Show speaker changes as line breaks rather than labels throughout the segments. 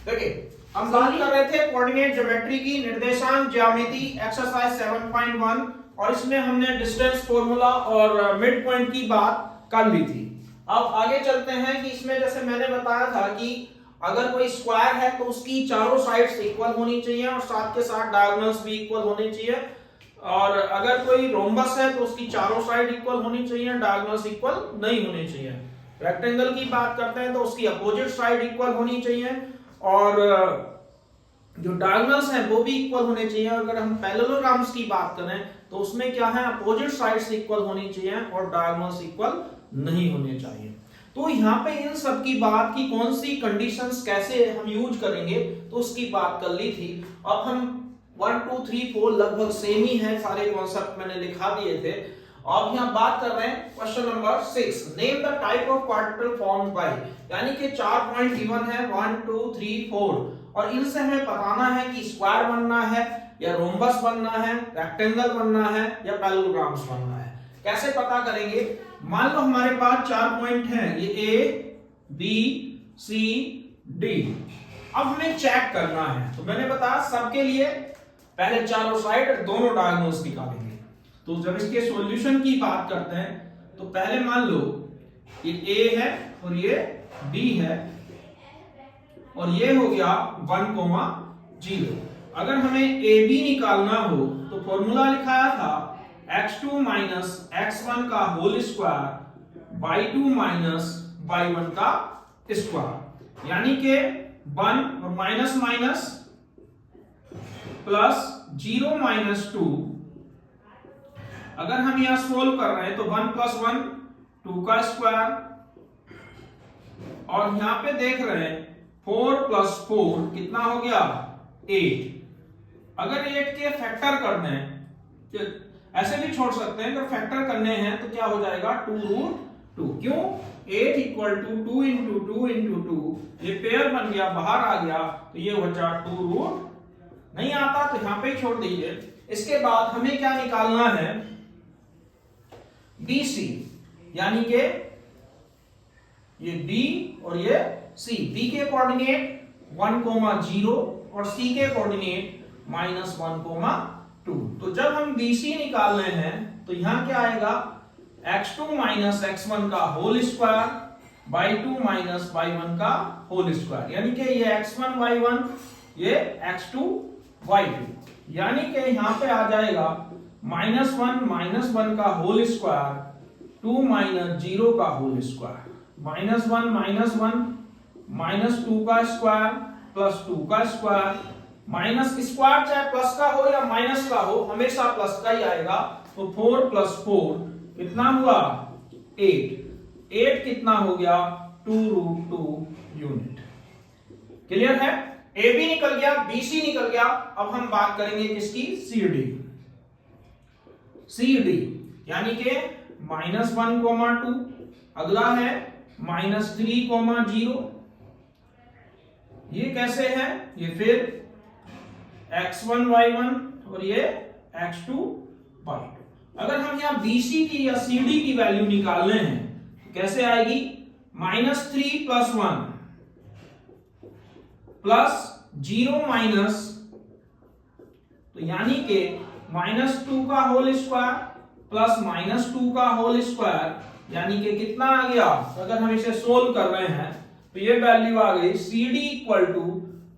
देखिए हम बात कर रहे थे कोऑर्डिनेट ज्योमेट्री की, निर्देशांक ज्यामिति एक्सरसाइज 7.1 और इसमें हमने डिस्टेंस फॉर्मूला और मिड पॉइंट की बात कर ली थी। अब आगे चलते हैं कि इसमें जैसे मैंने बताया था कि अगर कोई स्क्वायर है तो उसकी चारों साइड्स इक्वल होनी चाहिए और साथ के साथ डायगोनल्स भी इक्वल होने चाहिए, और अगर कोई रोम्बस है तो उसकी चारों साइड इक्वल होनी चाहिए, डायगोनल्स इक्वल नहीं होने चाहिए। रेक्टेंगल की बात करते हैं तो उसकी अपोजिट साइड इक्वल होनी चाहिए और जो डायगोनल्स हैं वो भी इक्वल होने चाहिए। अगर हम पैरेललोग्राम्स की बात करें तो उसमें क्या है, अपोजिट साइड्स इक्वल होनी चाहिए और डायगोनल्स इक्वल नहीं होने चाहिए। तो यहाँ पे इन सब की बात की कौन सी कंडीशंस कैसे हम यूज करेंगे तो उसकी बात कर ली थी। अब हम 1 2 3 4 लगभग सेम ही है, सारे कॉन्सेप्ट मैंने लिखा दिए थे। अब यहाँ बात कर रहे हैं question number 6, name the type of quadrilateral formed by, यानी कि 4 पॉइंट गिवन है 1 2 3 4 और इनसे हमें बताना है कि स्क्वायर बनना है या रोम्बस बनना है, रेक्टेंगल बनना है या पैरेललोग्राम्स बनना है। कैसे पता करेंगे? मान लो हमारे पास 4 पॉइंट हैं, ये ए बी सी डी। अब हमें चेक करना है तो मैंने बताया सबके लिए पहले चारों साइड दोनों डायगोनल्स निकालेंगे। तो जब इसके सॉल्यूशन की बात करते हैं तो पहले मान लो ये ए है और ये बी है और ये हो गया 1, 0। अगर हमें ए बी निकालना हो तो फॉर्मूला लिखाया था x2 माइनस x1 का whole square y2 minus y1 का स्क्वायर, यानी कि 1 और माइनस माइनस प्लस 0 माइनस 2। अगर हम यहां सोल्व कर रहे हैं तो 1 प्लस 1 2 का स्क्वायर और यहां पे देख रहे हैं 4 प्लस 4 कितना हो गया 8। अगर 8 के फैक्टर करने हैं तो ऐसे भी छोड़ सकते हैं, अगर फैक्टर करने हैं तो क्या हो जाएगा 2√2। क्यों? 8 इक्वल टू 2 इंटू 2 इंटू 2, ये पेयर बन गया, बाहर आ गया तो ये बचा 2√। नहीं आता तो यहां पे छोड़ दीजिए। इसके बाद हमें क्या निकालना है, BC, यानी कि ये B और ये C। B के कोऑर्डिनेट 1, 0 और C के कोऑर्डिनेट -1, 2। तो जब हम BC निकाल रहे हैं तो यहां क्या आएगा x2 माइनस x1 का whole square y2 minus y1 का होल स्क्वायर, यानी कि ये x1 y1 ये x2 y2, यानी कि यहां पे आ जाएगा -1 का होल स्क्वायर 2 0 का होल स्क्वायर, -1 -2 का स्क्वायर प्लस 2 का स्क्वायर, माइनस स्क्वायर चाहे प्लस का हो या माइनस का हो हमेशा प्लस का ही आएगा। तो 4 प्लस 4 कितना हुआ 8 कितना हो गया 2√2 यूनिट। क्लियर है? ए बी निकल गया, बी सी निकल गया। अब हम बात करेंगे किसकी, सी डी, यानी कि -1, 2। अगला है -3, 0। ये कैसे है, ये फिर x1 y1 और ये x2 y2। अगर हम यहां BC की या CD की वैल्यू निकालने हैं तो कैसे आएगी, -3 प्लस 1 प्लस 0 माइनस, तो यानी कि -2 का होल स्क्वायर प्लस -2 का होल स्क्वायर, यानी कि कितना आ गया, अगर हम इसे सोल्व कर रहे हैं तो ये वैल्यू आ गई CD इक्वल टू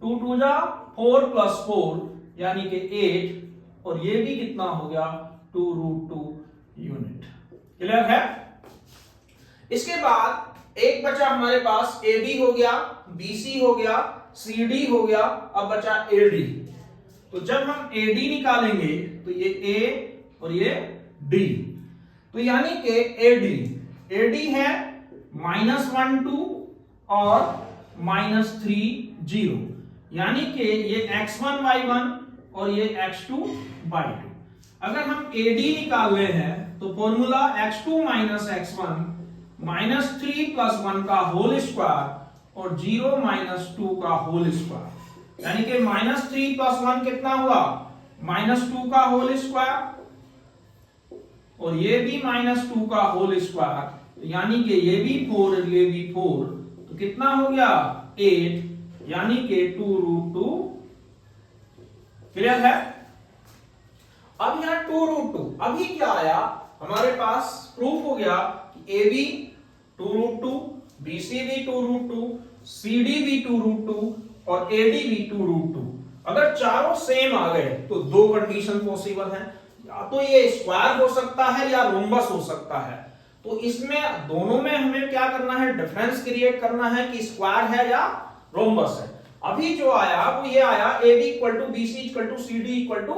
2 2 जा 4 प्लस 4 यानी कि 8 और ये भी कितना हो गया 2√2 यूनिट। क्लियर है? इसके बाद एक बचा हमारे पास AB हो गया, BC हो गया, CD हो गया, अब बचा AD। तो जब हम AD निकालेंगे तो ये A और ये D, तो यानी कि AD है -1 2 और -3 0, यानी कि ये x1 y1 और ये x2 y2। अगर हम AD निकाल रहे हैं तो formula x2 minus x1 -3 plus 1 का होल स्क्वायर और 0 -2 का होल स्क्वायर, यानी कि -3 प्लस 1 कितना हुआ -2 का होल स्क्वायर और ये भी -2 का होल स्क्वायर, यानी कि ये भी 4 और ये भी 4, तो कितना हो गया 8 यानी कि 2√2। क्लियर है? अब यहां 2√2, अभी क्या आया हमारे पास, प्रूफ हो गया कि AB 2√2, BC भी 2√2, CD भी 2√2 और AD भी 2√2। अगर चारों सेम आ गए तो दो कंडीशन पॉसिबल है, या तो ये स्क्वायर हो सकता है या रोम्बस हो सकता है। तो इसमें दोनों में हमें क्या करना है, डिफरेंस क्रिएट करना है कि स्क्वायर है या रोम्बस है। अभी जो आया वो ये आया AB equal to BC equal to CD equal to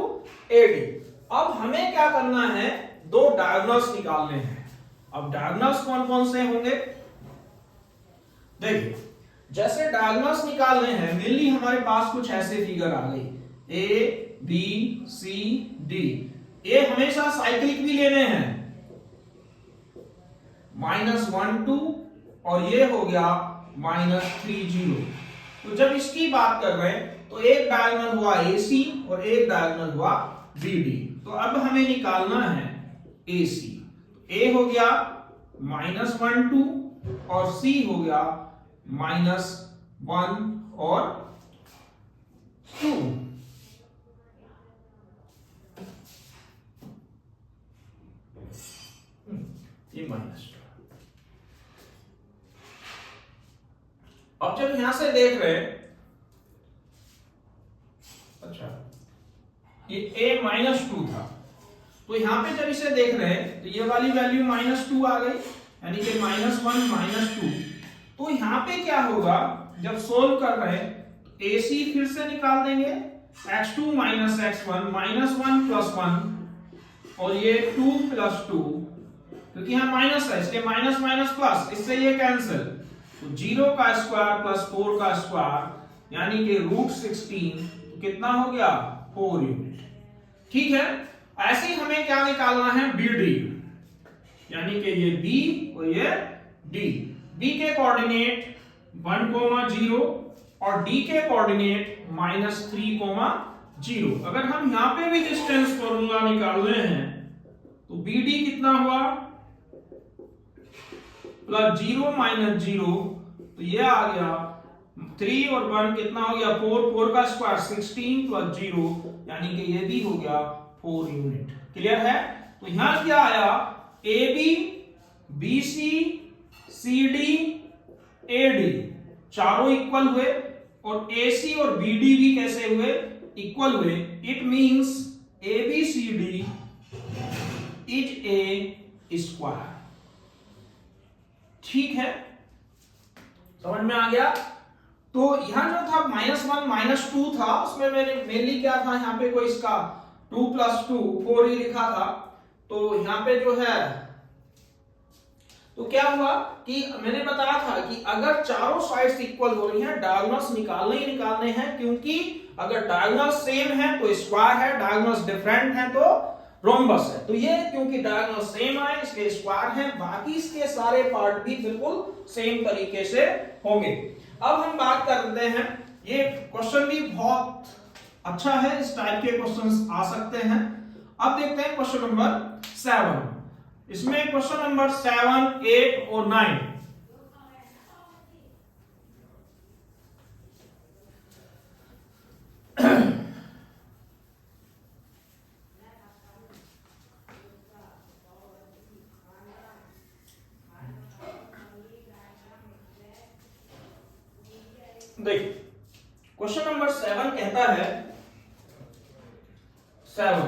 AD। अब हमें क्या करना है, दो डायगोनल्स निकालने हैं। अब डायगोनल्स कौन कौन से होंगे, देखिए जैसे डायगोनल्स निकालने हैं, मेनली हमारे पास कुछ ऐसे फिगर आ गई, A B C D। ये हमेशा साइक्लिक भी लेने हैं, -1 2 और ये हो गया -3 0। तो जब इसकी बात कर रहे हैं तो एक डायगोनल हुआ AC और एक डायगोनल हुआ BD। तो अब हमें निकालना है AC। A हो गया -1 2 और C हो गया -1 और 2। ये -2। अब जब यहां से देख रहे हैं, अच्छा ये A -2 था, तो यहां पे जब इसे देख रहे हैं तो ये वाली वैल्यू -2 आ गई, यानी कि -1 -2। तो यहां पे क्या होगा, जब सोल्व कर रहे हैं तो AC फिर से निकाल देंगे, x2 - x1 -1 + 1 और ये 2 + 2, क्योंकि यहां माइनस है इसलिए माइनस माइनस प्लस, इससे ये कैंसिल। तो 0 का स्क्वायर प्लस 4 का स्क्वायर यानी कि √16, तो कितना हो गया, 4 यूनिट। ठीक है, ऐसे ही हमें क्या निकालना है, BD, यानी कि ये B और ये D। B के कोऑर्डिनेट 1, 0 और D के कोऑर्डिनेट -3, 0। अगर हम यहां पे भी डिस्टेंस फॉर्मूला निकाल रहे हैं तो BD कितना हुआ, +0 - 0, तो ये आ गया 3 और 1 कितना हो गया, 4, 4 का स्क्वायर 16 + 0 यानी कि ये भी हो गया 4 यूनिट। क्लियर है? तो यहां क्या आया, AB BC CD AD चारों इक्वल हुए और AC और BD भी कैसे हुए, इक्वल हुए। It means ABCD is a square. ठीक है, समझ में आ गया? तो यहां जो था -1 -2 था, उसमें मैंने मेनली क्या था, यहां पे कोई इसका 2 + 2 4 ही लिखा था। तो यहां पे जो है, तो क्या हुआ कि मैंने बताया था कि अगर चारों साइड्स इक्वल हो रही हैं, डायगोनल्स निकालने ही निकालने हैं, क्योंकि अगर डायगोनल्स सेम है तो स्क्वायर है, डायगोनल्स डिफरेंट है तो रोम्बस है। तो ये क्योंकि डायगोनल सेम आए इसलिए स्क्वायर है, बाकी इसके सारे पार्ट भी बिल्कुल सेम तरीके से होंगे। अब हम बात करते हैं, ये क्वेश्चन भी बहुत अच्छा है, इस टाइप के क्वेश्चंस आ सकते हैं। अब देखते हैं क्वेश्चन नंबर 7। इसमें क्वेश्चन नंबर 7, 8 और 9 देखिए क्वेश्चन नंबर 7 कहता है, 7